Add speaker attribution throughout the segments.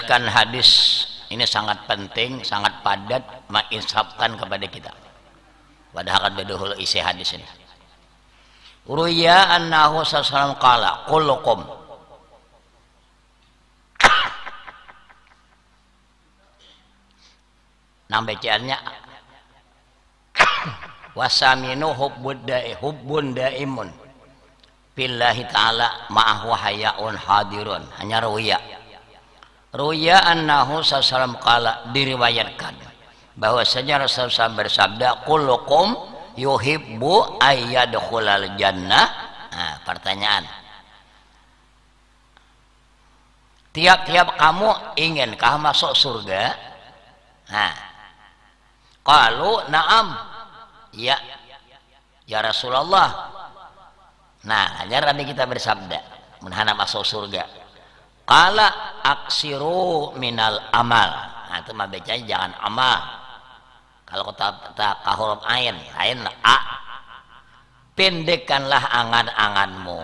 Speaker 1: menjelaskan hadis ini sangat penting, sangat padat menginsafkan kepada kita. Padahal dahulu isi hadis ini. Ruya annahu sallallahu qala kullukum nambacaannya wasaminu hubbun daimun billahi ta'ala ma'ahu hayaun hadirun. Hanya ruya annahu sallallahu qala, diriwayatkan bahwasanya Rasulullah bersabda kullukum yuhibbu ayyadkhulal jannah. Nah, pertanyaan, tiap-tiap kamu inginkah masuk surga? Nah, qalu na'am, ya Rasulullah. Nah, hanya Nabi kita bersabda menghana masuk surga, qala aksiru minal amal. Nah, itu mah bacanya jangan amal. Kalau kita huruf ain a, pendekkanlah angan-anganmu.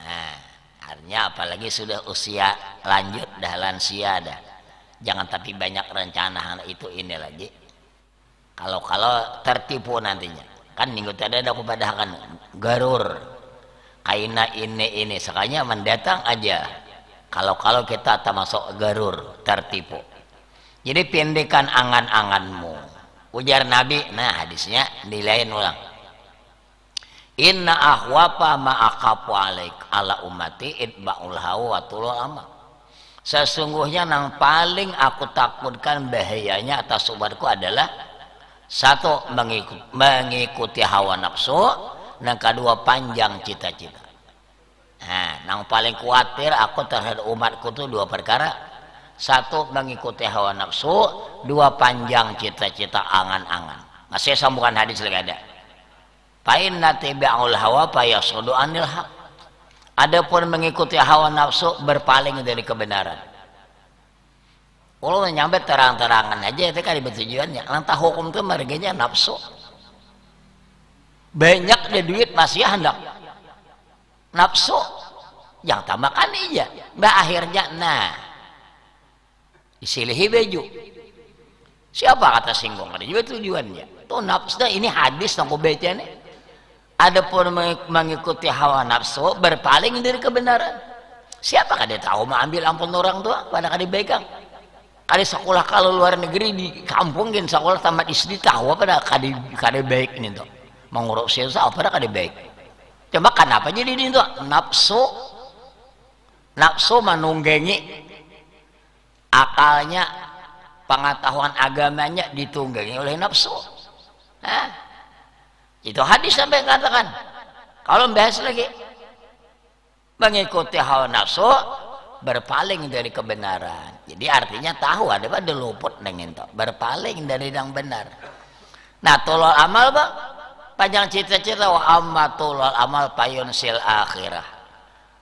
Speaker 1: Nah, artinya apalagi sudah usia lanjut, dah lansia dah, jangan tapi banyak rencana itu ini lagi. Kalau tertipu nantinya kan minggu tadi ada kepada kan garur kaina ini sekalinya mendatang aja. Kalau kita termasuk garur tertipu, jadi pendekkan angan-anganmu, ujar Nabi. Nah, hadisnya dilain ulang, inna ahwafa ma aqafu alaik ala ummati itba'ul hawa wa tulul amal. Sesungguhnya yang paling aku takutkan bahayanya atas umatku adalah satu, mengikuti hawa nafsu, dan kedua panjang cita-cita. Nah, yang paling khawatir aku terhadap umatku itu dua perkara. Satu, mengikuti hawa nafsu. Dua, panjang cita-cita, angan-angan. Masih sambungan hadis lagi ada. Pain natibi'ul hawa payasudu anil haq. Adapun mengikuti hawa nafsu berpaling dari kebenaran. Kalau nyampe terang-terangan aja itu kan tujuannya. Lantah hukum itu marganya nafsu. Banyak ada duit masih hendak nafsu yang tamakan aja. Mbak akhirnya disilihi baju. Siapa kata singgung? Ada juga tujuannya. Tuh nafsu ini hadis yang aku baca nih. Adapun mengikuti hawa nafsu berpaling dari kebenaran. Siapa kada tahu mau ambil ampun orang tua pada kada pegang. Kada sekolah kalau luar negeri di kampung kan sekolah tamat SD tahu pada kada baik ini tuh. Mengurus sisa pada kada baik. Coba kenapa jadi ini tuh nafsu menunggangi akalnya, pengetahuan agamanya ditunggangi oleh nafsu. Nah, itu hadis sampai katakan. Kalau bahas lagi mengikuti hawa nafsu berpaling dari kebenaran. Jadi artinya tahu ada pada luput dengan itu, berpaling dari yang benar. Nah, tulul amal bang, panjang cita-cita wa amma tulul amal payunsil akhirah.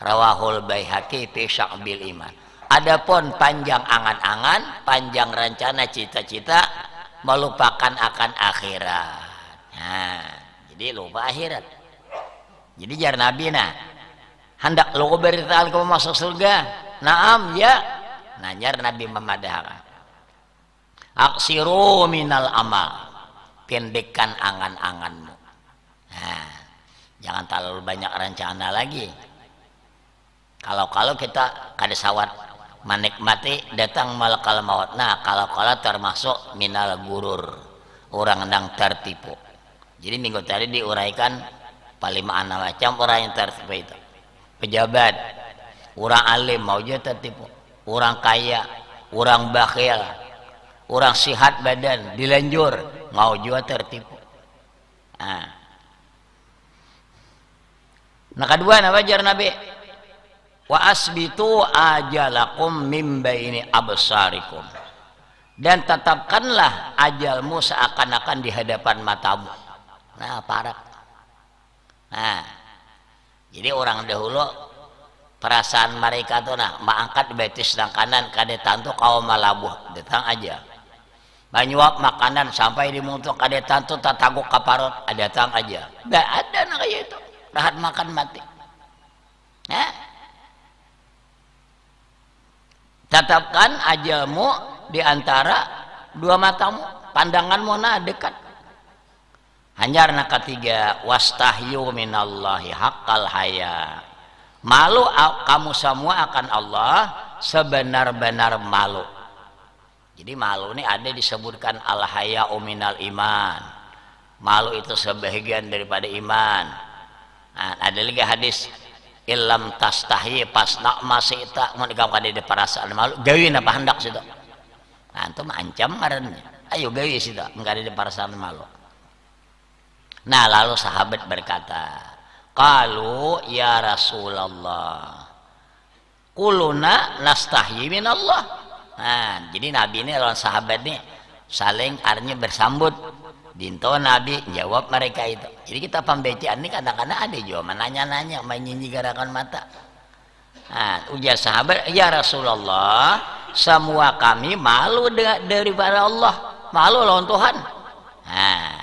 Speaker 1: Rawahul Baihaqi fi Sya'bil Iman. Adapun panjang angan-angan, panjang rencana cita-cita melupakan akan akhirat. Nah, jadi lupa akhirat. Jadi jar Nabi hendak lu beritahu kamu masuk surga. Naam ya. Jar Nabi memadahkan. Aksiru minal amal. Pendekkan angan-anganmu. Nah, jangan terlalu banyak rencana lagi. Kalau kita kada sawat menikmati datang malakal maut. Nah, kalau termasuk minal gurur, orang yang tertipu. Jadi minggu tadi diuraikan paling macam orang yang tertipu itu. Pejabat, orang alim mau juga tertipu, orang kaya, orang bakhil, orang sihat badan dilanjur mau juga tertipu. Nah kedua wajar Nabi wa asbitu ajalakum min baini absarikum, dan tetapkanlah ajalmu seakan-akan di hadapan matamu. Nah parah. Nah jadi orang dahulu perasaan mereka tuh mengangkat betis dan kanan kade tantu kau malabuh datang aja banyuap makanan sampai di mulut kade tantu tataguk kaparot datang aja. Nggak ada kayak itu rahat makan mati. Tetapkan ajalmu di antara dua matamu, pandanganmu nah dekat. Hanjarna ketiga, wastahyu minallahi haqqal haya. Malu kamu semua akan Allah sebenar-benar malu. Jadi malu ini ada disebutkan al haya'u minal iman. Malu itu sebagian daripada iman. Nah, ada lagi hadis illam tastahi pasna masita mun kamu kada di perasaan malu gawin apa hendak situ. Nah, antum ancam ngarannya. Ayo gawi situ, engka di perasaan malu. Nah, lalu sahabat berkata, qalu ya Rasulullah kuluna nastahyi minallah. Nah, jadi Nabi ini lawan sahabat ini saling artinya bersambut. Dinto Nabi jawab mereka itu. Jadi kita pembacaan ini kadang-kadang ada juga nanya-nanya, main nyinyi garakan mata. Nah, ujar sahabat, ya Rasulullah, semua kami malu daripada Allah, malu lawan Tuhan. Nah,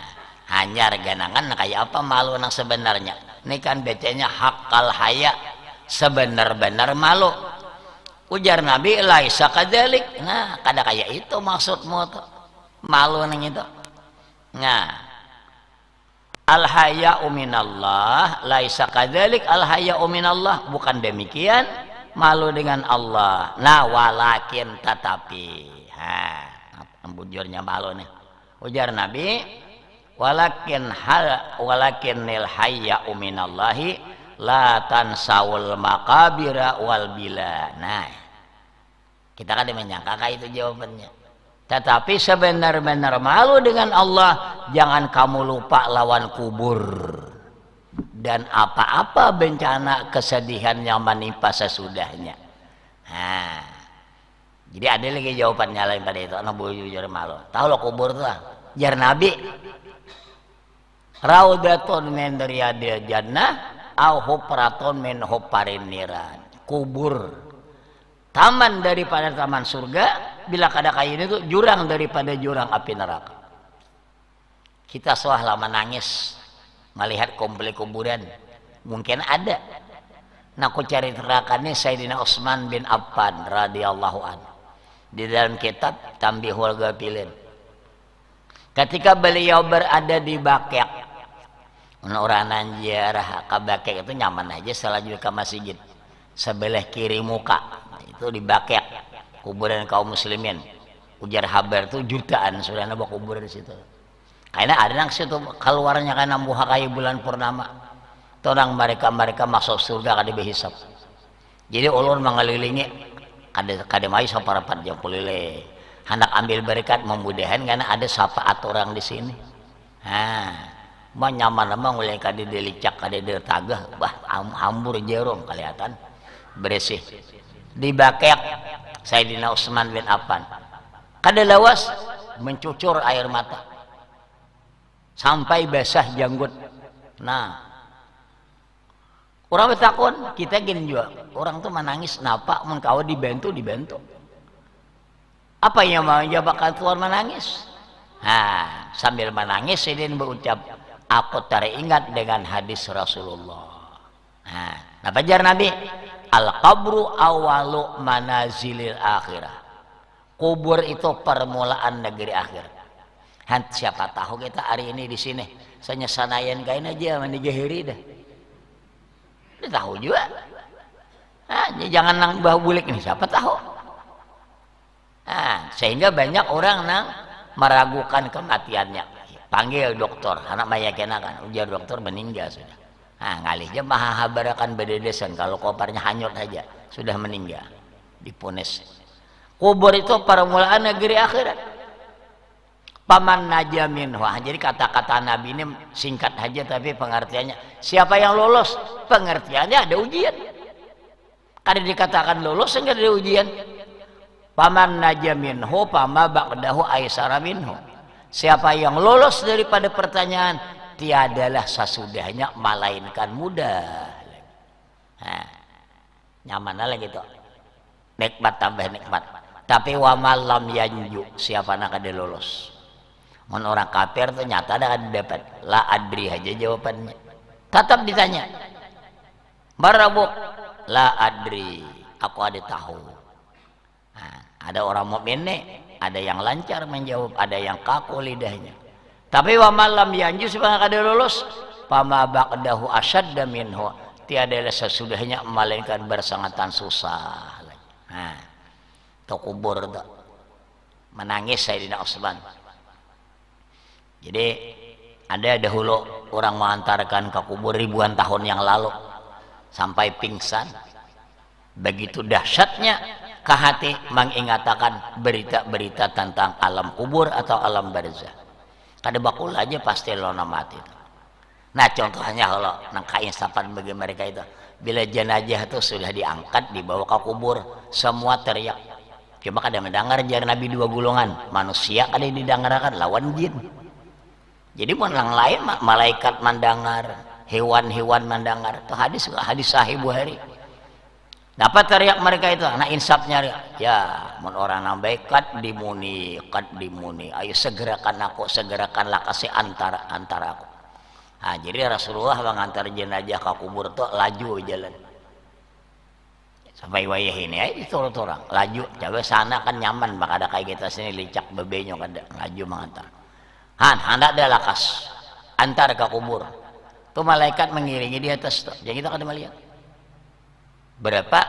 Speaker 1: hanya ganangan kayak apa malu yang sebenarnya. Ini kan bacanya haqqal haya, sebenar-benar malu. Ujar Nabi, laisa kadzalik. Nah, kada kayak itu maksudmu tuh. Malu nang itu. Nah, al haya'u minallah, laisa kadzalik al haya'u minallah, bukan demikian malu dengan Allah. Nah, walakin tetapi. Bujurnya malu nih. Ujar Nabi, walakinnil haya'u minallahi la tansawul maqabira wal bila. Nah, kita kan menyangka kayak itu jawabannya. Tetapi sebenar-benar malu dengan Allah, jangan kamu lupa lawan kubur dan apa-apa bencana kesedihan yang menimpa sesudahnya. Nah, jadi ada lagi jawabannya lain pada itu. Anak bujur malu. Tahu lo kubur tuh? Jar Nabi, raudatun min riyadil jannah au hufratun min hufarin niran. Kubur taman daripada taman surga, bila kada kayak itu jurang daripada jurang api neraka. Kita soal menangis melihat komplek kuburan, mungkin ada. Nah, aku cari terakannya Sayyidina Utsman bin Affan radhiyallahu anhu di dalam kitab Tambihul Ghafilin. Ketika beliau berada di Baqi', orang nanjarah ke Baqi' itu nyaman aja selaju ke masjid sebelah kiri muka. Itu di Baqi' kuburan kaum muslimin. Ujar habar itu jutaan sudah nambah kubur di situ. Karena ada nang situ keluarnya kan nambuh kayak bulan purnama. Orang mereka masuk surga kada dihisab. Jadi ulun mengelilingi kada mai saparapat jam pulile. Hendak ambil berkat memudahan karena ada syafaat orang di sini. Mah nyaman mah mulai kada dilicak kada ditagah, bah hambur jerong kelihatan bersih. Di Baqi' Sayyidina Utsman bin Affan kada lawas mencucur air mata sampai basah janggut. Nah, orang bertakon kita gini juga, orang tuh menangis napa mun kau dibantu apa yang mau bakal keluar menangis. Sambil menangis Sayyidina berucap, aku teringat dengan hadis Rasulullah. Apa jar Nabi? Al-qabru awalu manazilil akhirah. Kubur itu permulaan negeri akhir. Siapa tahu kita hari ini di sini sanya sanayan kain aja mandi gahiri dah. Dia tahu juga. Jangan nang bahu bulik ini siapa tahu. Sehingga banyak orang nang meragukan kematiannya. Panggil dokter, anak mayakin kan ujar dokter meninggal sudah. Ngalihnya maha habarakan bededesan kalau koparnya hanyut saja sudah meninggal diponis. Kubur itu permulaan negeri akhirat. Paman najamin. Jadi kata-kata Nabi ini singkat saja tapi pengertiannya siapa yang lolos, pengertiannya ada ujian. Kada dikatakan lolos enggak ada ujian. Paman najaminhu pama ba'dahu aisara minhu. Siapa yang lolos daripada pertanyaan, tiadalah sesudahnya melainkan mudah. Nyaman lah gitu. Nikmat tambah nikmat. Tapi wa malam yanju, siapa nak ada lolos. Mun orang kafir tuh nyata ada dapat. La adri aja jawabannya. Tetap ditanya. Marabuk, la adri, aku ada tahu. Nah, ada orang mukmin nih, ada yang lancar menjawab, ada yang kaku lidahnya. Tapi wa malam yanjus kada lulus, fama ba'dahu asyadda minhu, tiada sesudahnya melainkan bersangatan susah. Nah, itu kubur tuh. Menangis Sayyidina Utsman. Jadi ada dahulu orang mengantarkan ke kubur ribuan tahun yang lalu sampai pingsan. Begitu dahsyatnya ke hati mengingatakan berita-berita tentang alam kubur atau alam barzah. Kada bakul aja pasti lo mati. Nah contohnya kalau nangkain sapan bagi mereka itu, bila jenazah itu sudah diangkat dibawa ke kubur, semua teriak. Cuma kada mendengar jar Nabi dua golongan, manusia kada didengarkan lawan jin. Jadi orang lain malaikat mendengar, hewan-hewan mendengar. Itu hadis sahih Bukhari. Dapat teriak mereka itu, anak insafnya ya, mun orang nambai kat dimuni, ayo segerakanlah kasih antara aku. Nah, jadi Rasulullah mengantar jenazah ke kubur tuh laju jalan. Sampai wayah ini aja diturut orang, laju. Coba sana kan nyaman, maka ada kayak kita sini licak bebenyo kada, laju mengantar. Hendak ada lakas antar ke kubur. Tuh malaikat mengiringi di atas tuh. Jadi kita kada melihat. Berapa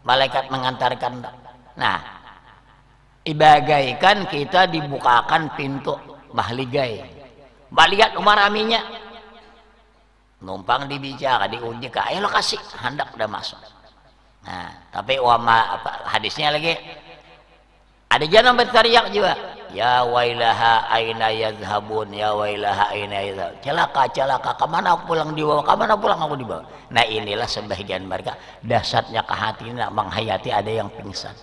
Speaker 1: malaikat mengantarkan. Nah, ibagaikan kita dibukakan pintu mahligai. Baliat umar aminya. Numpang dibicara, diuji ke ayo lokasi, hendak udah masuk. Nah, tapi hadisnya lagi ada jangan berteriak juga. Ya wailaha aina yadhhabun, ya wailaha aina yadhhab. Celaka, kemana aku pulang dibawa, kemana pulang aku dibawa. Nah inilah sebagian mereka dasarnya ke hati nak menghayati ada yang pingsan.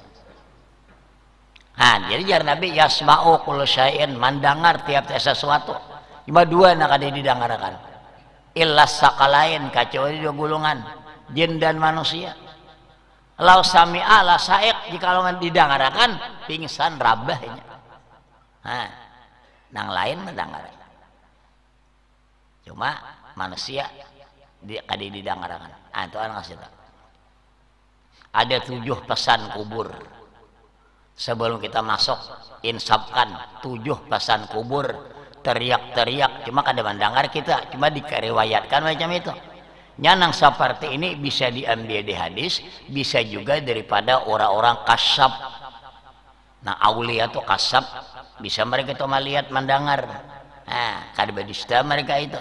Speaker 1: Nah, jadi jar Nabi yasma'u kullu syai'in, mendengar tiap-tiap sesuatu. Cuma dua nak ada didengarkan. Illas sakalain, kecuali dua golongan, jin dan manusia. Lau sami'a la sa'iq, jika didengarkan pingsan rabahnya. Nah, nang lain mendengar. Cuma manusia kada didengarkan. Ah, itu orang kasih tahu. Ada 7 pesan kubur. Sebelum kita masuk, insafkan 7 pesan kubur. Teriak-teriak, cuma kada mendengar kita, cuma diriwayatkan macam itu. Nyanang seperti ini bisa diambil di hadis, bisa juga daripada orang-orang kasab. Nah, aulia itu kasab, bisa mereka itu melihat mendengar. Nah, kada badista mereka itu.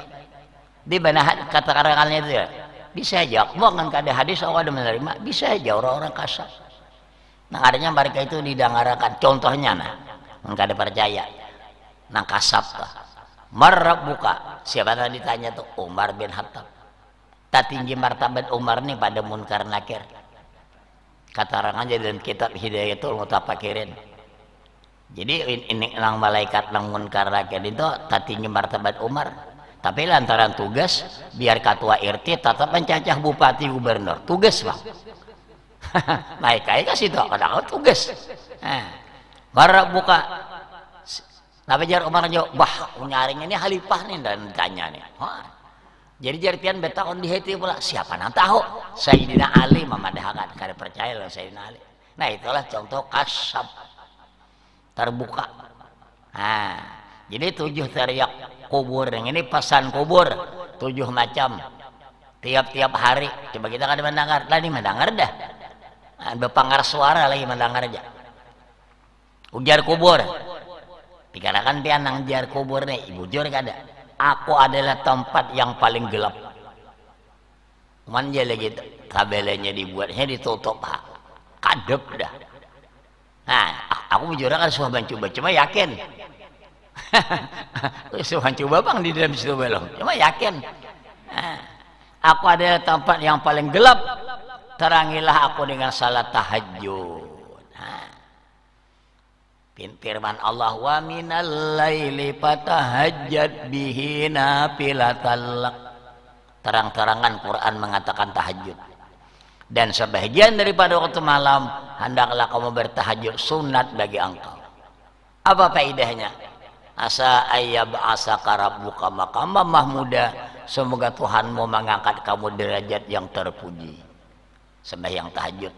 Speaker 1: Di mana kata karangannya itu ya? Bisa aja, bukan kada hadis atau kada menerima, bisa aja orang-orang kasab. Nah, adanya mereka itu didengarkan. Contohnya nah, kada percaya. Nah, kasab tuh. Marabbuka. Siapa tadi ditanya tuh? Umar bin Khattab. Tak tinggi martabat Umar nih pada munkar nakir. Katarangan dalam kitab Hidayatul Mutafakirin. Jadi ini nang malaikat nang munkar nakir itu tak tinggi martabat Umar. Tapi lantaran tugas biar ketua RT tetap mencacah bupati gubernur. Tugas bang. Naik kayak kasih tuh kadang tugas. Marabbuka. Tapi jar Umar jawab, bah nyaring ini halifah nih dan tanya nih. Jadi jartian betakon di hati pula, siapa nang tahu? Sayyidina Ali memadahkan, kada percaya lah Sayyidina Ali. Nah itulah contoh kasab terbuka. Nah, jadi 7 teriak kubur, yang ini pesan kubur 7 macam. Tiap-tiap hari, coba kita kada mendengar, tadi mendengar dah. Nah, berpangar suara lagi mendengar aja. Ujar kubur. Dikarenakan dia nang jar kubur nih, bujur kada. Aku adalah tempat yang paling gelap. Manja lagi tabelnya dibuatnya ditutup pak, kadep dah. Nah, aku bujur kan suah mencoba, cuma yakin. Suah coba bang di dalam situ belum, cuma yakin. Nah, aku adalah tempat yang paling gelap. Terangilah aku dengan salat tahajud. Firman Allah wa minal laili fatahajjad bihi nafilatan lak. Terang-terangan Quran mengatakan tahajud. Dan sebagian daripada waktu malam hendaklah kamu bertahajud sunat bagi engkau. Apa faedahnya? Asa ayyab asaka rabbuka maqama mahmuda. Semoga Tuhanmu mengangkat kamu derajat yang terpuji. Sembahyang tahajud.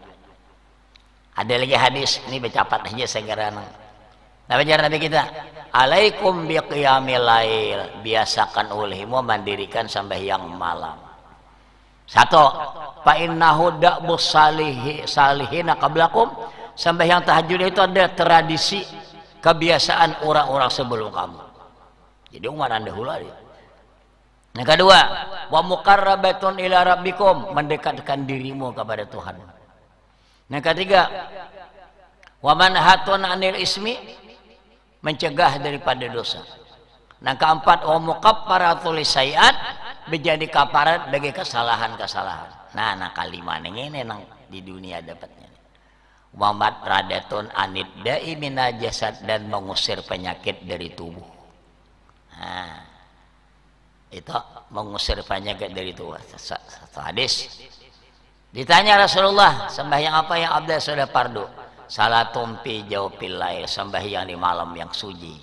Speaker 1: Ada lagi hadis, ini bercapat aja segera. Nah, ajaran Nabi kita, alaikum biqiyamil lail, biasakan olehmu mendirikan sembahyang malam. Satu, fa innahu da'bus salihina qablakum, sembahyang tahajud itu ada tradisi kebiasaan orang-orang sebelum kamu. Jadi umat dahulu dia. Yang kedua, wa muqarrabatun ila rabbikum, mendekatkan dirimu kepada Tuhan. Yang ketiga, wa manhatun anil ismi, mencegah daripada dosa. Yang keempat, wa mukaffaratul lisaiat, menjadi kafarat bagi kesalahan-kesalahan. Nah kalima ini nang di dunia dapatnya. Wa matradatun anid da'i minal jasad, dan mengusir penyakit dari tubuh. Nah, itu mengusir penyakit dari tubuh. Satu hadis. Ditanya Rasulullah, sembahyang apa yang abdal sudah fardu? Salatum fi jawfil lail, sembahyang di malam yang suci.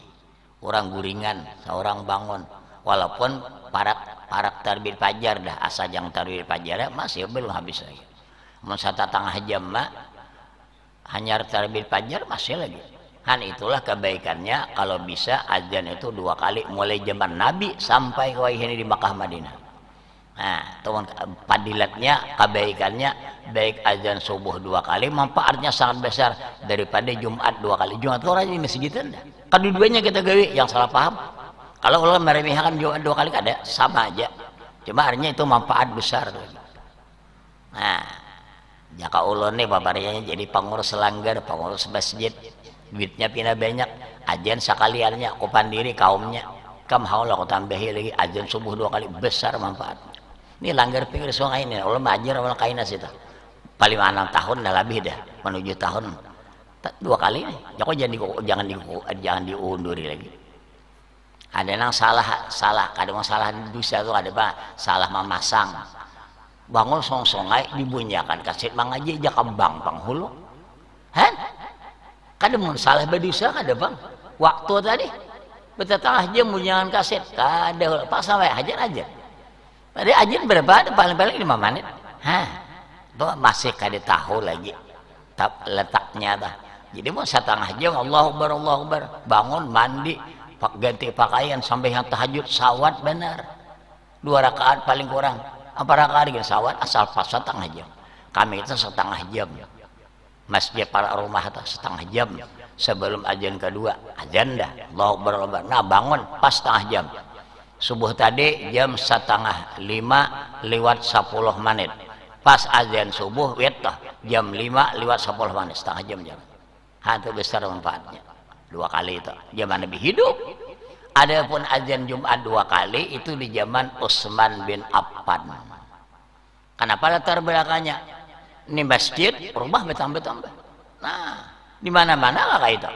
Speaker 1: Orang guringan, seorang bangun, walaupun parak tarbit fajar dah, asa jang tarbit fajar masih belum habis lagi. Mun 1/2 jam mah hanya tarbit fajar masih lagi. Han itulah kebaikannya kalau bisa azan itu 2 kali mulai zaman Nabi sampai ini di Makkah Madinah. Nah, teman fadilatnya, kebaikannya, baik azan subuh 2 kali, manfaatnya sangat besar daripada Jumat 2 kali. Jumat orang di masjid dah. Kedua-duanya kita gawe, yang salah paham. Kalau Allah meremehkan Jumat 2 kali ada sama aja. Cuma artinya itu manfaat besar. Nah, jaka ulun nih babarnya jadi pengurus langgar, pengurus masjid, duitnya pindah banyak, azan sekaliannya, aku pandiri kaumnya. Kam haula aku tambahi lagi azan subuh 2 kali, besar manfaatnya. Ini langgar pinggir sungai ini, Allah majer Allah kaina sih. Paling 6 tahun dah lebih dah, menuju tahun 2 kali nih. Jangan diunduri lagi. Ada yang salah, kadang salah dosa tuh ada apa? Salah memasang. Bangun songai dibunyakan kaset mangaji aja kembang penghulu. Han? Kadang salah berdosa kada bang. Waktu tadi betul-betul jam bunyakan kaset, kada pas sampai aja. Tadi aja berapa? Ada paling-paling 5 menit. Hah? Tuh masih kada tahu lagi letaknya dah. Jadi mau 1/2 jam Allahu Akbar, bangun mandi, ganti pakaian sampai yang tahajud sawat benar. 2 rakaat paling kurang. Apa rakaat dengan sawat asal pas 1/2 jam. Kami itu 1/2 jam. Masjid para rumah itu 1/2 jam sebelum azan kedua. Azan dah. Allahu Akbar. Nah bangun pas 1/2 jam. Subuh tadi jam 4:30 lewat 10 menit. Pas azan subuh wetah jam 5 lewat 10 menit, 1/2 jam. Itu besar manfaatnya. 2 kali itu zaman Nabi hidup. Adapun azan Jumat 2 kali itu di zaman Utsman bin Affan. Kenapa latar belakangnya? Ini masjid rumah bertambah-tambah. Nah, di mana-mana kayak itu.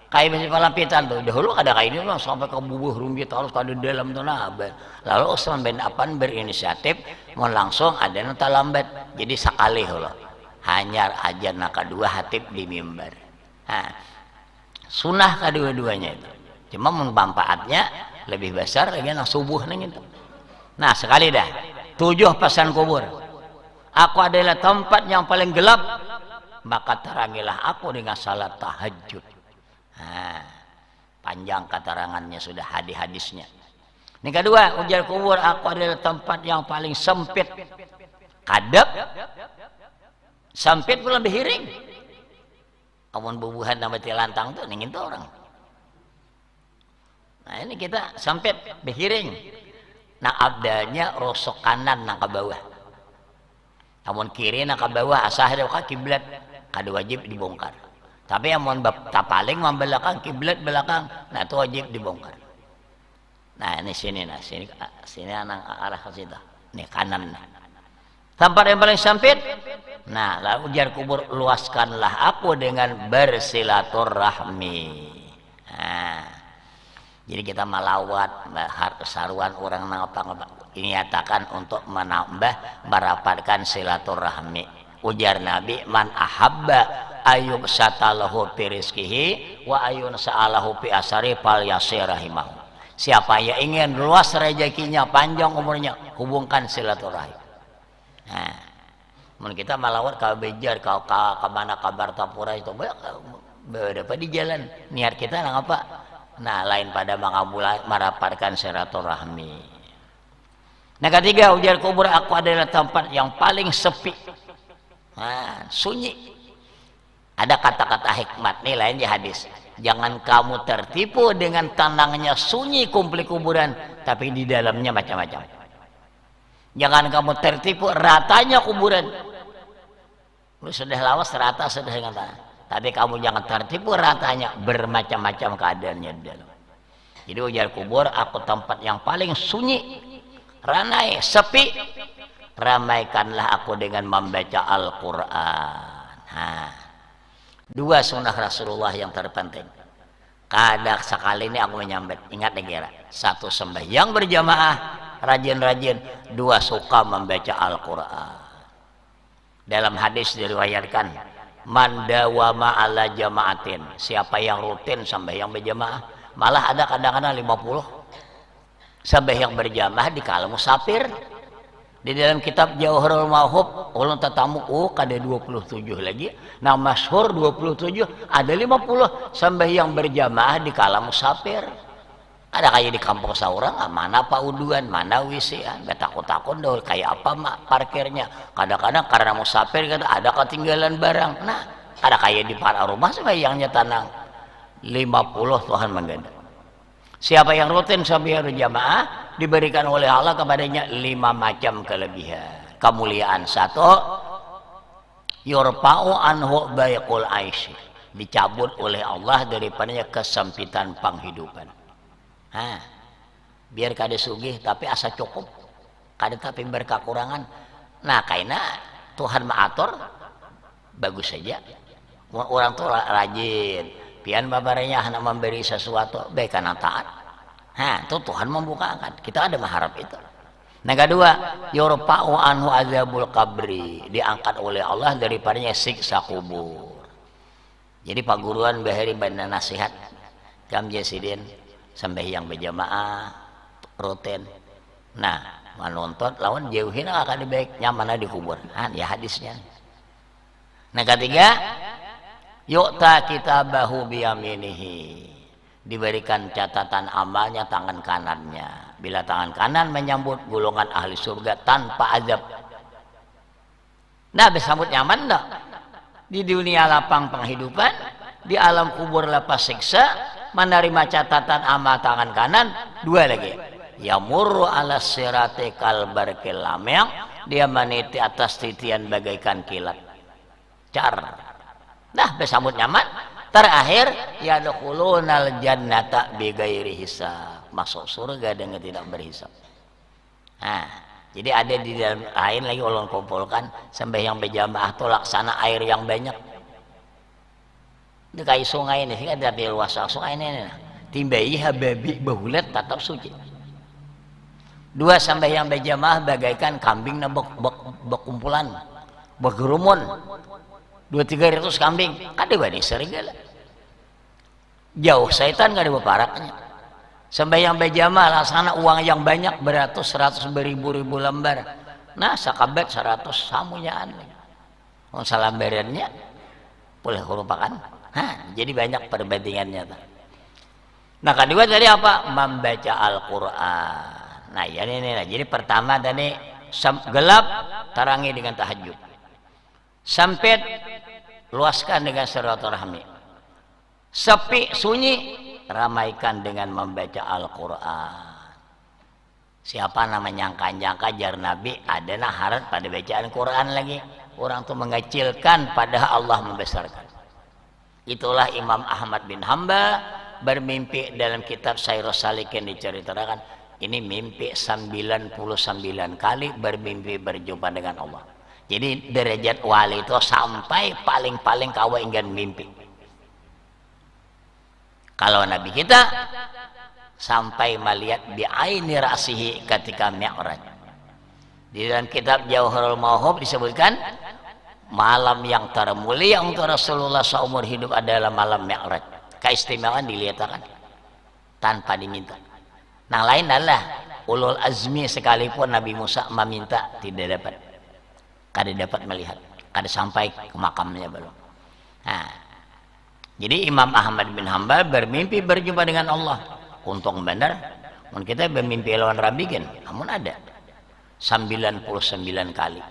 Speaker 1: Kayak masjid Palampitan tuh dahulu ada kayak ini sampai ke bubuh rumit harus ada dalam tuh nah. Lalu Utsman bin Affan berinisiatif mau langsung ada nota lambat. Jadi sekali loh. Hanya azan kedua hatib di mimbar. Nah, sunnah kedua-duanya itu. Cuma manfaatnya lebih besar lagi nah subuh nih gitu. Nah, sekali dah. 7 pesan kubur. Aku adalah tempat yang paling gelap, maka terangilah aku dengan salat tahajud. Nah, panjang keterangannya sudah hadisnya. Ini kedua, ujar kubur aku adalah tempat yang paling sempit. Kadep, sempit pun lebih hiring. Amun bubuhan nama lantang tuh ningin tuh orang. Nah ini kita sempit, berhiring. Nah abdalnya rosok kanan nak ke bawah. Amun kiri nak ke bawah asah ada kiblat, kada wajib dibongkar. Tapi yang mau paling membelakang kiblat belakang, nah itu wajib dibongkar. Nah ini sini anak arah ke situ. Nih kanan. Tempat yang paling sempit. Nah lalu ujar kubur luaskanlah aku dengan bersilaturahmi. Nah, jadi kita melawat kesaruan orang apa ini nyatakan untuk menambah merapatkan silaturahmi. Ujar Nabi man ahabba ayub satalahu fi rizkihi wa ayun sa'alahu fi asari fal yasirahimahu. Siapa yang ingin luas rezekinya, panjang umurnya, hubungkan silaturahim. Nah, mun kita malawat ka Bejar ka mana ka Martapura itu dapat di jalan niat kita nang apa nah lain pada meraparkan silaturahmi. Nah ketiga ujar kubur aku adalah tempat yang paling sepi, sunyi. Ada kata-kata hikmat nih lain di hadis, jangan kamu tertipu dengan tenangnya sunyi kumpul kuburan tapi di dalamnya macam-macam. Jangan kamu tertipu ratanya kuburan, lu sudah lawas rata sudah dengan tanah, tapi kamu jangan tertipu ratanya bermacam-macam keadaannya di dalam. Jadi ujar kubur aku tempat yang paling sunyi, ranai, sepi. Ramaikanlah aku dengan membaca Al-Quran. Dua sunnah Rasulullah yang terpenting. Kadang sekali ini aku menyambut, ingat negara. Satu sembahyang berjamaah, rajin-rajin. Dua suka membaca Al-Quran. Dalam hadis diriwayatkan, man dawama ala jamaatin, siapa yang rutin sembahyang berjamaah, malah ada kadang-kadang 50 sembahyang berjamaah di kala musafir. Di dalam kitab Jauharul Mauhub ulun tatamu kada 27 lagi. Nah masyhur 27, ada 50 sembahyang berjamaah di kala musafir. Ada kayak di kampung saurang, mana pauduan, mana wisian, gak takut-takut dong kayak apa mak parkirnya. Kadang-kadang karena musafir ada ketinggalan barang. Nah ada kayak di para rumah sembahyangnya tanang 50 Tuhan mengganda. Siapa yang rutin sembahyang berjamaah diberikan oleh Allah kepadanya 5 macam kelebihan kemuliaan. Satu, yurfa'u anhu baiqul aishi, dicabut oleh Allah daripadanya kesempitan penghidupan. Biar kada sugih tapi asa cukup, kada tapi berkekurangan. Nah kaina Tuhan mengatur bagus saja. Orang tuh rajin pian babarnya hendak memberi sesuatu baik karena taat. Itu Tuhan membukakan. Kita ada mengharap itu. Nah kedua, yurfa'u anhu azabul qabri, diangkat oleh Allah daripadanya siksa kubur. Jadi Pak Guruan bahari banda nasihat Kam Jasidin sembahyang berjamaah rutin. Nah, menonton lawan jauhin akan dibaik nyaman di kubur. Ya hadisnya. Nah ketiga, yu'ta kitabahu biyaminihi, diberikan catatan amalnya tangan kanannya. Bila tangan kanan menyambut golongan ahli surga tanpa azab. Nah bersambut nyaman dah. Di dunia lapang penghidupan, di alam kubur lepas siksa, menerima catatan amal tangan kanan. Dua lagi, yamurru ala sirati kalbarkil lamyang, dia meniti atas titian bagaikan kilat car. Nah bersambut nyaman. Terakhir, yadkhulunal jannata bighairi hisab, masuk surga dengan tidak berhisab. Jadi ada di dalam lain lagi ulun kumpulkan sembahyang berjamaah itu laksana air yang banyak. Itu kayak sungai ini sih ada di luas sungai ini. Timbai hababi bahulat tetap suci. Dua sembahyang berjamaah bagaikan kambing na berkumpulan, bergerumun. 200-300 kambing, kada bani serigala. Jauh setan kada beparaknya. Sembahyang berjamaah laksana uang yang banyak beratus-ratus beribu-ribu lembar. Nah sakabet 100 samunyaan. Salam lembarannya boleh merupakan. Jadi banyak perbandingannya. Nah kedua tadi apa? Membaca Al-Quran. Nah ya ini. Jadi pertama tadi gelap tarangi dengan tahajud. Sempit luaskan dengan silaturahmi. Sepi sunyi ramaikan dengan membaca Al-Quran. Siapa namanya nyangka-nyangka jar Nabi ada naharat pada bacaan Quran lagi. Orang tuh mengecilkan padahal Allah membesarkan. Itulah Imam Ahmad bin Hanbal bermimpi dalam kitab Sairus Salikin diceritakan. Ini mimpi 99 kali bermimpi berjumpa dengan Allah. Jadi derajat wali itu sampai paling-paling kawa ingin mimpi. Kalau Nabi kita sampai melihat bi'aini ra'sihi ketika Mi'raj. Di dalam kitab Jauharul Mauhub disebutkan malam yang termulia untuk Rasulullah seumur hidup adalah malam Mi'raj. Keistimewaan dilihatkan tanpa diminta. Nah lain adalah ulul azmi sekalipun Nabi Musa meminta tidak dapat. kada dapat melihat, kada sampai ke makamnya belum. Nah, jadi Imam Ahmad bin Hambal bermimpi berjumpa dengan Allah. Untung benar, mun kita bermimpi lawan Rabigen, namun ada 99 kali.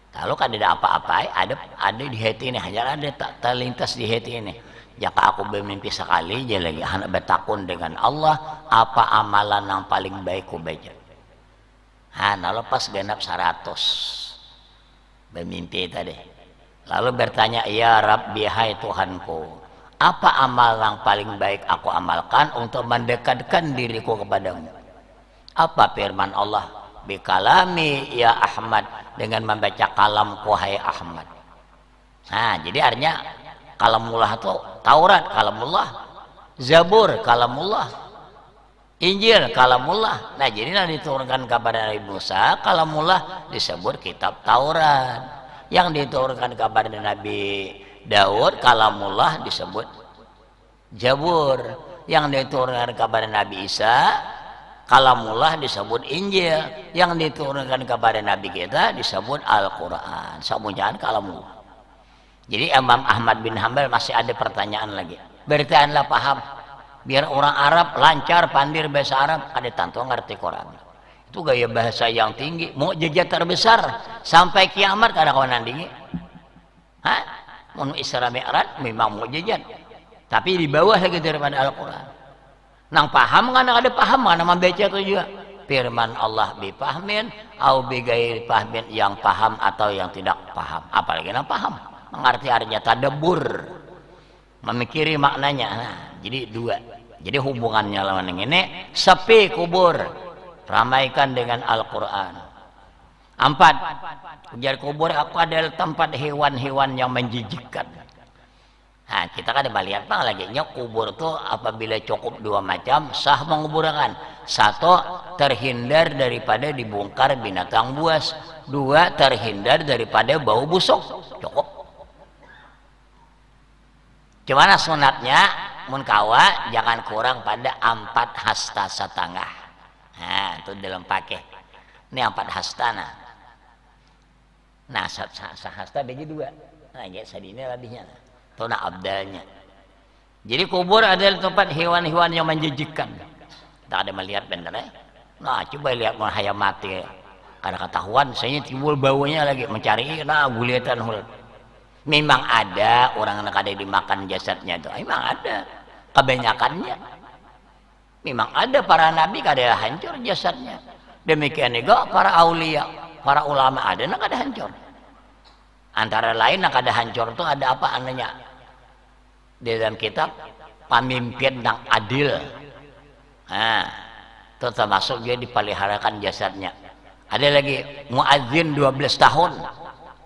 Speaker 1: Kalau kada ada apa-apa, ada di hati ini, hanya ada tak terlintas di hati ini. Jika aku bermimpi sekali, dia lagi hendak bertakun dengan Allah, apa amalan yang paling baik ku baca. Nah, lepas genap 100 bermimpi tadi. Lalu bertanya, ya Rabbi, hai Tuhanku, apa amal yang paling baik aku amalkan untuk mendekatkan diriku kepadamu? Apa firman Allah? Bikalami ya Ahmad, dengan membaca kalamku hai Ahmad. Nah, jadi artinya kalamullah itu Taurat kalamullah, Zabur kalamullah, Injil kalamullah. Nah, jadi nanti diturunkan kepada Nabi Musa kalamullah disebut kitab Taurat. Yang diturunkan kepada Nabi Daud kalamullah disebut Zabur. Yang diturunkan kepada Nabi Isa kalamullah disebut Injil. Yang diturunkan kepada Nabi kita disebut Al-Quran. Semuanya kalamullah. Jadi Imam Ahmad bin Hambal masih ada pertanyaan lagi. Beritaanlah paham, biar orang Arab lancar pandir bahasa Arab, ada tantu ngerti Quran. Itu gaya bahasa yang tinggi, mukjizat terbesar sampai kiamat kada kawan nandingi. Hah? Mun Isra Mi'raj memang mukjizat, tapi di bawah lagi daripada Al-Quran. Nang paham kan ada paham, mana membaca itu juga. Firman Allah bipahmin, au bigairi pahmin, yang paham atau yang tidak paham. Apalagi nang paham, mengerti artinya tadabbur, memikiri maknanya. Nah, jadi dua. Jadi hubungannya lawan yang ini, sepi kubur, ramaikan dengan Al-Quran. 4, ujar kubur aku adalah tempat hewan-hewan yang menjijikkan. Nah, kita kan melihat bang lagi kubur tuh apabila cukup 2 macam sah menguburkan. 1, terhindar daripada dibongkar binatang buas. 2, terhindar daripada bau busuk. Cukup. Cuman sunatnya mun kawa jangan kurang pada 4 hasta setengah. Nah, itu dalam pakai. Ini 4 hastana. Nah, hasta bagi 2. Nah, ya sadine lebihnya. Itu nak abdalnya. Jadi kubur adalah tempat hewan-hewan yang menjijikkan. Tak ada melihat benar ya. Nah, coba lihat mau hayam mati. Karena ketahuan, saya timbul baunya lagi mencari. Nah, gulietan hul. Memang ada orang yang ada dimakan jasadnya itu. Memang ada. Kebanyakannya. Memang ada para nabi kada hancur jasadnya. Demikian juga para aulia, para ulama ada yang kada hancur. Antara lain yang kada hancur itu ada apa ananya? Di dalam kitab pemimpin yang adil. Nah, itu termasuk dia dipeliharakan jasadnya. Ada lagi muadzin 12 tahun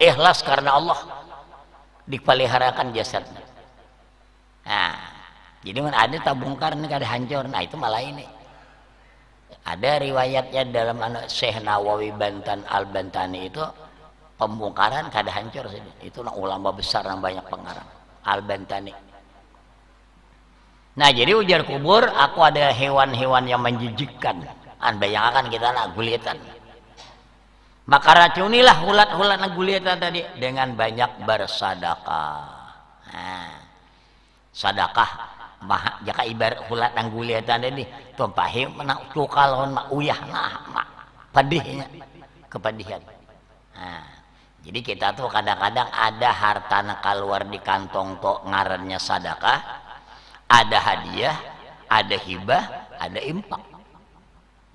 Speaker 1: ikhlas karena Allah, dipeliharakan jasadnya. Nah, jadi ada tabungkar ini kada hancur. Nah, itu malah ini. Ada riwayatnya dalam anak Syekh Nawawi Bantan Al-Bantani itu pembongkaran kada hancur sih. Itu ulama besar yang banyak pengarang Al-Bantani. Nah, jadi ujar kubur aku ada hewan-hewan yang menjijikkan. Bayangkan kita nak gulitan. Maka racunilah ulat-ulat nak gulitan tadi dengan banyak bersedekah. Nah, sedekah jaka ibarat ulat nang gulitan tadi tumpahi menak cukalon mak uyah mak pedihnya kepedihan. Nah, jadi kita tuh kadang-kadang ada harta keluar di kantong tuh ngarannya sedekah. Ada hadiah, ada hibah, ada impak.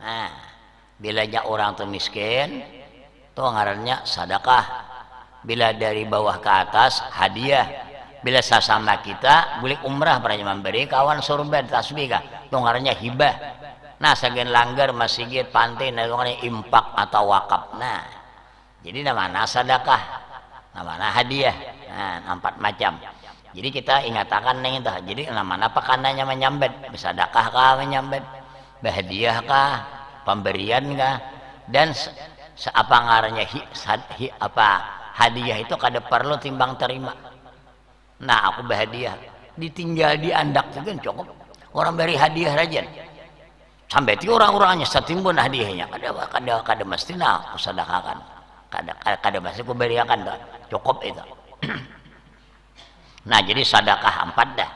Speaker 1: Nah, bilanya orang tuh miskin, tuh ngarannya sedekah. Bila dari bawah ke atas, hadiah. Bila sesama kita, boleh umrah pernah memberi, kawan surban, tasbih kah? Tuh ngarannya hibah. Nah, segian langgar, masjid, pantai, namanya impak atau wakaf. Nah, jadi namanya sedekah, namanya hadiah. Nah, 4 macam. Jadi kita ingatakan nih itu. Jadi namanya pakanannya menyambet, sedekah kah menyambet, hadiah kah, pemberian kah, dan apa ngarannya apa hadiah itu kada perlu timbang terima. Nah, aku berhadiah ditinggal di andak juga cukup. Orang beri hadiah raja. Sampai itu orang-orangnya setimbun hadiahnya. Kada mesti nak aku sedekahkan. kada masih ku beriakan cukup itu. Nah jadi sedekah 4 dah.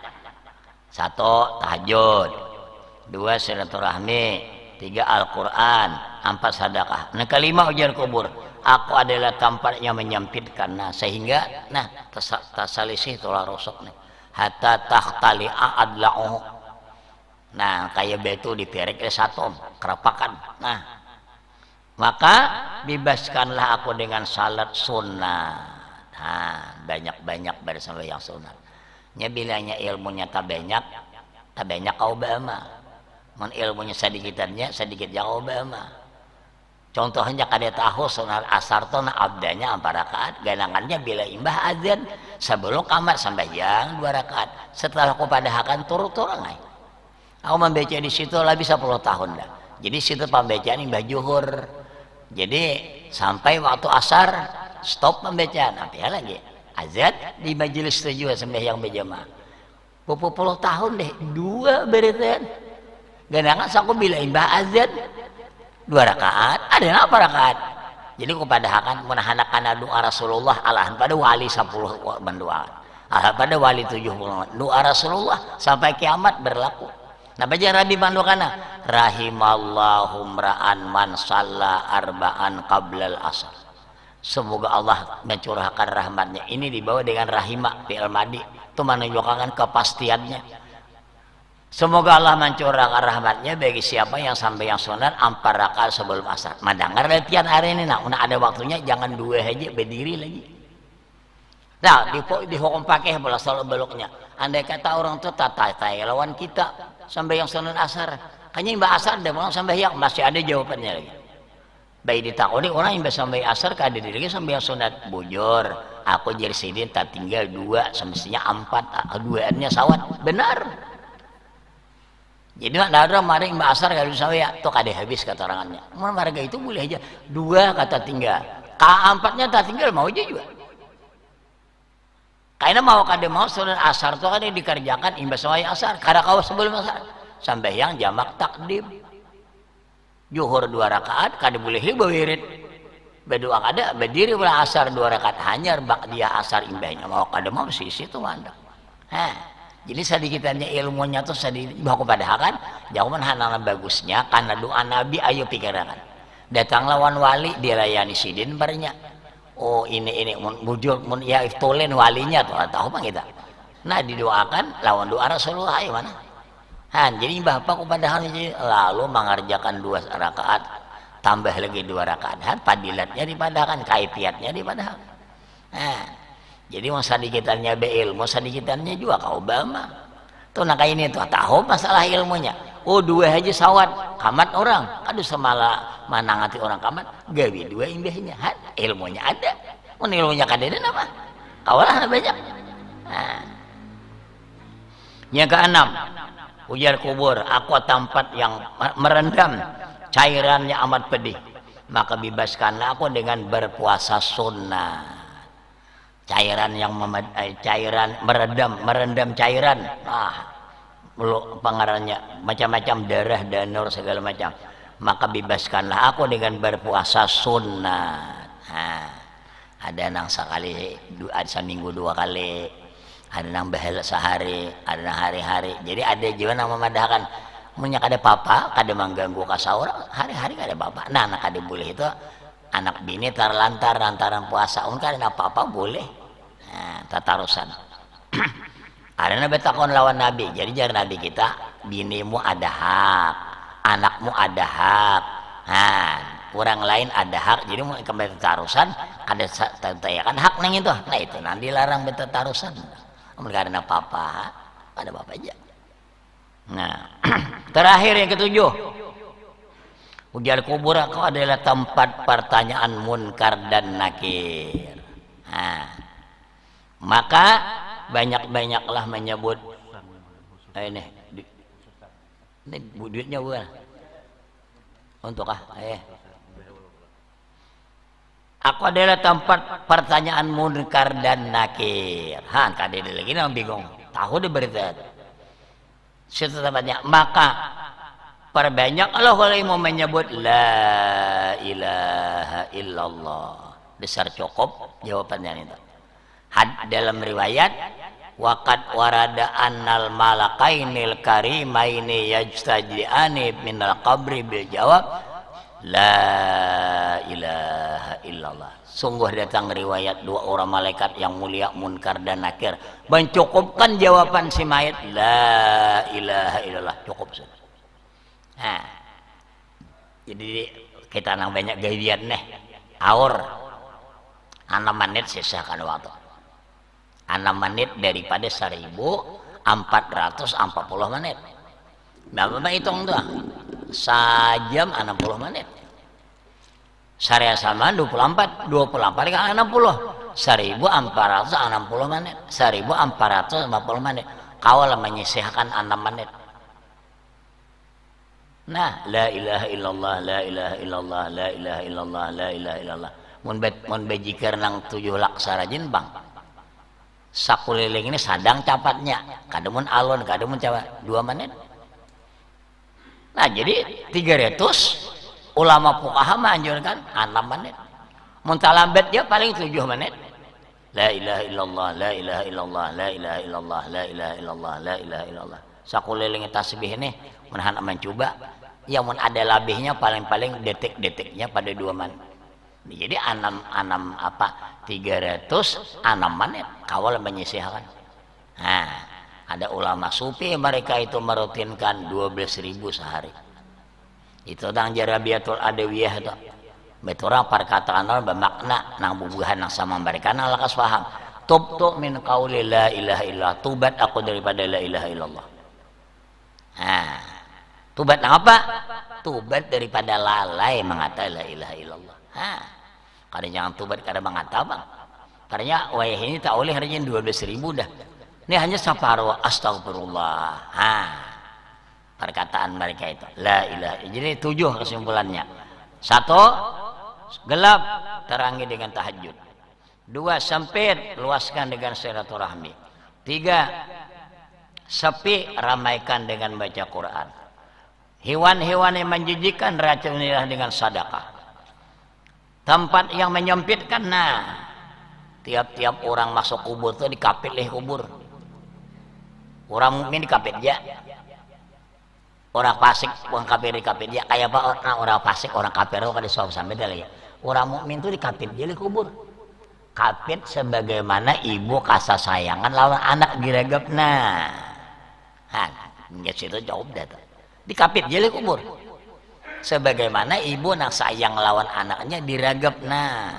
Speaker 1: 1 tahajud, 2 silaturahmi, 3 Al-Quran, 4 sedekah. Nah 5 ujian kubur. Aku adalah tempat yang menyempitkan. Nah sehingga tasalisih tulah rusuk nih. Hatta takhtali'a adla'uhu. Nah kayak betu diperek satu kerapakan. Nah maka bebaskanlah aku dengan salat sunnah. Nah banyak-banyak bersama yang sunnah. Nya bilangnya ilmunya tak banyak kau bama. Mun ilmunya sedikitannya sedikit yang kau bama. Contohnya kada tahu sunat asar to na abdanya 4 rakaat, ganangannya bila imbah azan sebelum kamar sembahyang 2 rakaat. Setelah aku padahakan turut-turut ngai. Aku membaca di situ lebih 10 tahun dah. Jadi situ pembacaan imbah juhur. Jadi sampai waktu asar stop pembacaan. Apa lagi? Azan di majelis tujuh sembahyang berjamaah. Puluh tahun deh 2 beretan. Ganangan aku bila imbah azan 2 rakaat, ada apa rakaat? Jadi kepada hakan menahan doa Rasulullah alahan pada wali 10 berdoa. Alahan pada wali 70 doa Rasulullah sampai kiamat berlaku. Nah baca Rabi bandukana rahimallahu mra'an man shalla arba'an qablal asar. Semoga Allah mencurahkan rahmatnya. Ini dibawa dengan rahimah fi'il madi. Itu menunjukkan kepastiannya. Semoga Allah mencurahkan rahmatnya bagi siapa yang sampai yang sunat 4 rakaat sebelum asar. Madangar latihan hari ini nak ada waktunya jangan 2 aja berdiri lagi. Nah dihukum pakai bola selalu beloknya. Andai kata orang itu tata lawan kita sampai yang sunat asar. Kayaknya mbak asar deh orang sampai yang masih ada jawabannya lagi. Baik ditakoni orang yang sampai asar kada lagi sampai yang sunat bujur. Aku jadi sidin tak tinggal 2 semestinya 4 2-nya sawat benar. Jadi nak ada maring mbak asar kalau saya tuh kada habis kata orangannya. Mun marga itu boleh aja 2 kata tinggal. K4-nya tak tinggal mau aja juga. Karena mau kada mau sunat asar tuh kan dikerjakan imbas saya asar. Kada kau sebelum asar sampai yang jamak takdim. Zuhur 2 rakaat kada boleh wirid. Berdoa kada berdiri pula asar 2 rakaat hanya dia asar imbahnya mau kada mau sisi itu mandang. Jadi sedikitannya ilmunya tuh sedikit baku padahal kan jawaban hanana bagusnya karena doa Nabi ayo pikirkan. Datang lawan wali dilayani sidin barnya. Oh ini bujur mun ya iftulen walinya tuh tahu bang kita. Nah didoakan lawan doa Rasulullah ayo mana? Jadi bapak padahal lalu mengerjakan 2 rakaat tambah lagi 2 rakaat. Padilatnya dipadahkan kaifiatnya dipadahkan. Jadi mau sadikitannya beilmu, sadikitannya juga kau Obama. Tuh nak ini tuh tahu masalah ilmunya. Oh 2 aja sawat, kamat orang. Aduh semalah manangati orang kamat, gawi 2 imbahnya. Ilmunya ada. Mun ilmunya kada ada apa? Kaulah banyak. Yang keenam, ujar kubur, aku tempat yang merendam cairannya amat pedih. Maka bebaskanlah aku dengan berpuasa sunnah. Cairan yang cairan merendam cairan pengarannya macam-macam darah danur segala macam maka bebaskanlah aku dengan berpuasa sunnah. Ada nang sekali seminggu 2 kali, ada nang bahel sehari, ada nang hari-hari. Jadi ada juga nang memadahkan munyak ada papa kada mengganggu kasaur hari-hari kada papa. Nah anak ada boleh itu anak bini terlantar lantaran puasa kada apa-apa boleh. Tatarusan. Karena betakon lawan Nabi. Jadi jangan Nabi kita, binimu ada hak, anakmu ada hak, orang lain ada hak. Jadi mau kembali tatarusan, ada tayakan hak neng itu. Nah itu nanti larang betatarusan. Karena apa-apa, ada apa aja. Nah, terakhir yang ketujuh. Ujar kubur aku adalah tempat pertanyaan munkar dan nakir. Maka banyak-banyaklah menyebut ini duitnya bukan untuk aku adalah tempat pertanyaan munkar dan nakir. Kadang lagi nang bingung tahu deh berita situ tempatnya. Maka perbanyak Allah kalau mau menyebut la ilaha illallah. besar cukup jawabannya itu. Dalam riwayat waqad warada annal malakainil karimaini yajtaji'ani minal qabri bil jawab la ilaha illallah. Sungguh datang riwayat dua orang malaikat yang mulia Munkar dan Nakir mencukupkan jawaban si mayat la ilaha illallah, cukup sudah. Nah, jadi kita nang banyak gajian nih aur 6 menit sisakan waktu 6 menit daripada 1440 menit. Bapak hitung tuh sejam 60 menit. Syariah sama 24 kali 60 1460 menit 1440 menit kawal menyisihkan 6 menit. Nah, la ilaha illallah, la ilaha illallah, la ilaha illallah, la ilaha illallah. Mun bejikir nang 7 laksara jenbang. Sakuliling ini sadang capatnya. Kademun alon, kademun capat 2 menit. Nah, jadi 300 ulama fuqaha menganjurkan 6 menit. Mun talambat dia paling 7 menit. La ilaha illallah, la ilaha illallah, la ilaha illallah, la ilaha illallah, la ilaha illallah. Sakuliling tasbih ini menahan mencoba. Ya mun ada labihnya paling-paling detik-detiknya pada 2 menit. Jadi 306 menit kawal menyisihkan. Nah, ada ulama sufi mereka itu merutinkan 12.000 sehari. Itu tang Jarabiyatul Adawiyah itu. Beturang perkataan bermakna nang bubuhan nang sama mereka nang lakas paham. Tubtu min qauli la ilaha illallah. Tubat aku daripada la ilaha illallah. Nah, tubat apa? Tubat daripada lalai mengatakan la ilaha illallah. Hah. Kadang jangan tubat kadang mengatakan bang. Karena wayah ini tak oleh harinya 12.000 dah. Ini hanya saparuh astagfirullah. Hah. Perkataan mereka itu la ilaha. Jadi 7 kesimpulannya. 1, gelap terangi dengan tahajud. 2, sempit luaskan dengan silaturahmi. 3, sepi ramaikan dengan baca Quran. Hewan-hewan yang menjijikan racunilah dengan sedekah. Tempat yang menyempitkan, nah tiap-tiap orang masuk kubur tuh dikapit leh kubur. Orang mukmin dikapit ya. Orang fasik orang kafir dikapit ya. Kayak apa orang fasik orang kafir itu kada soal sampai dah ya. Orang mukmin tuh dikapit dia leh kubur. Kapit sebagaimana ibu kasih sayangan lawan anak diregap. Nah, nggak situ jawab dah tuh. Dikapit jadi kubur sebagaimana ibu nak sayang lawan anaknya diragap. Nah,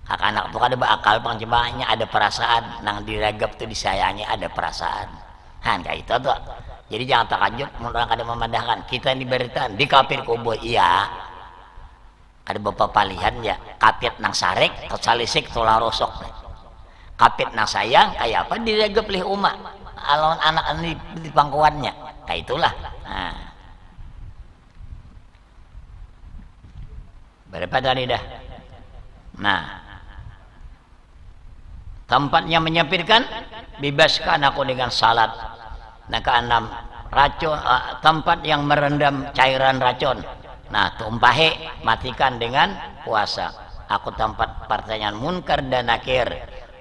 Speaker 1: hak anak tuh ada bakal pangcibanya ada perasaan nang diragap tuh disayangi ada perasaan. Kayak itu tuh. Jadi jangan takajub orang kada memandangkan kita diberitaan dikapit kubur. Iya ada beberapa pilihan ya, kapit nang sarek atau salisik tulang rosok. Kapit nang sayang kayak apa diragap leh umat lawan anak di pangkuannya. Kayak itulah. Nah. Berapa tadi dah? Nah. Tempat yang menyempitkan, bebaskan aku dengan salat. Nah, keenam, racun tempat yang merendam cairan racun. Nah, tumpahe matikan dengan puasa. Aku tempat pertanyaan Munkar dan Nakir.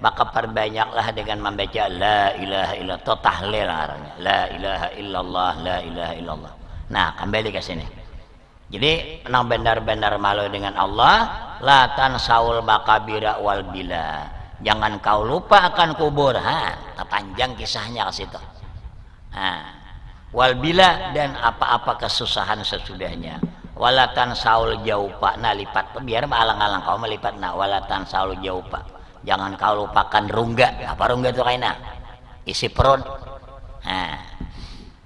Speaker 1: Maka perbanyaklah dengan membaca la ilaha illallah atau tahlil artinya la ilaha illallah la ilaha illallah. Nah, kembali ke sini. Jadi nang benar-benar malu dengan Allah, la tansaul makabira wal bila. Jangan kau lupa akan kubur. Panjang kisahnya ke situ. Wal bila dan apa-apa kesusahan sesudahnya. Walatan saul jaupa. Nah, lipat biar alang-alang kau melipat. Nah, walatan saul jaupa. Jangan kau lupakan rungga. Apa rungga itu kayaknya? Isi perut.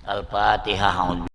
Speaker 1: Al-Fatihah.